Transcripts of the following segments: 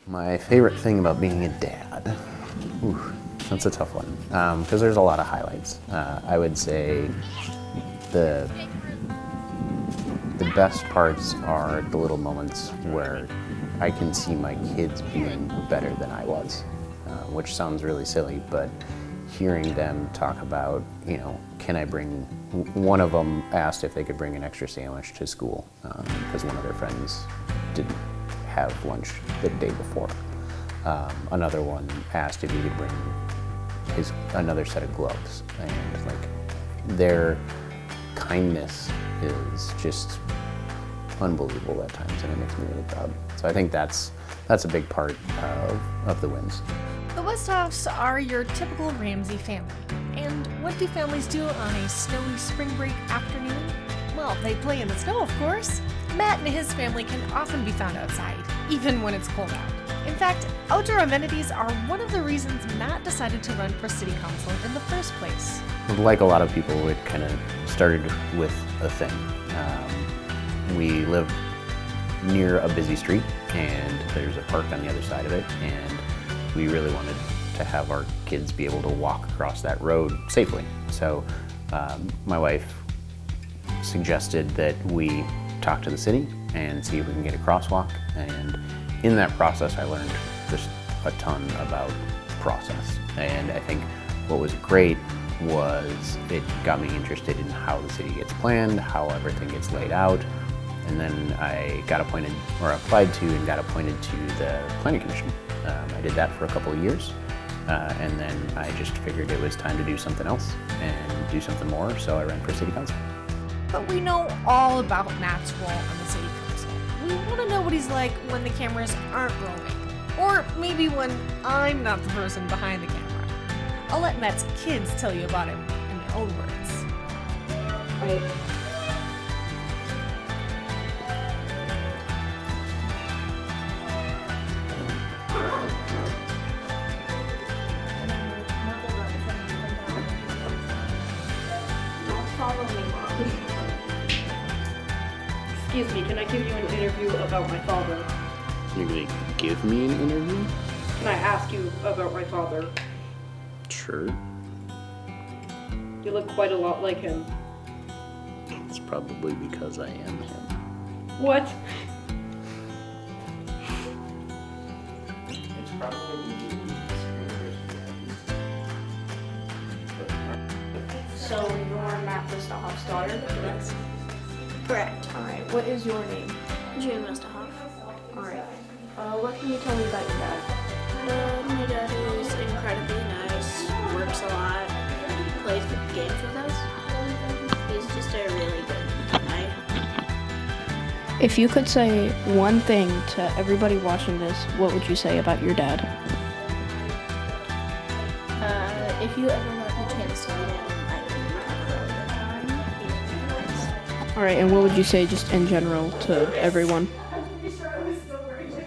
My favorite thing about being a dad, ooh, that's a tough one, because there's a lot of highlights. I would say the best parts are the little moments where I can see my kids being better than I was, which sounds really silly, but hearing them talk about, can I bring, one of them asked if they could bring an extra sandwich to school because one of their friends didn't have lunch the day before. Another one asked if he could bring another set of gloves, and their kindness is just unbelievable at times, and it makes me really proud. So I think that's a big part of the wins. The Woestehoffs are your typical Ramsey family. And what do families do on a snowy spring break afternoon? Well, they play in the snow, of course. Matt and his family can often be found outside, even when it's cold out. In fact, outdoor amenities are one of the reasons Matt decided to run for city council in the first place. Like a lot of people, it kind of started with a thing. We live near a busy street, and there's a park on the other side of it, and we really wanted to have our kids be able to walk across that road safely. So my wife suggested that we talk to the city and see if we can get a crosswalk, and in that process I learned just a ton about process. And I think what was great was it got me interested in how the city gets planned, how everything gets laid out, and then I got appointed, or applied to and got appointed to the Planning Commission. I did that for a couple of years, and then I just figured it was time to do something else and do something more, so I ran for city council. But we know all about Matt's role on the city council. We want to know what he's like when the cameras aren't rolling, or maybe when I'm not the person behind the camera. I'll let Matt's kids tell you about him in their own words. Right. Excuse me, can I give you an interview about my father? You're gonna give me an interview? Can I ask you about my father? Sure. You look quite a lot like him. It's probably because I am him. What? It's probably So you're Matt Woesteoff's daughter? Yes. Correct. Alright, what is your name? June Woestehoff. Alright. What can you tell me about your dad? My dad is incredibly nice, works a lot, plays games with us. He's just a really good guy. If you could say one thing to everybody watching this, what would you say about your dad? If you ever got the chance to meet him, I think you'd have a really good time. He's really nice. All right, and what would you say just in general to everyone?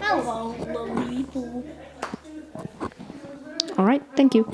Hello, lovely people. All right, thank you.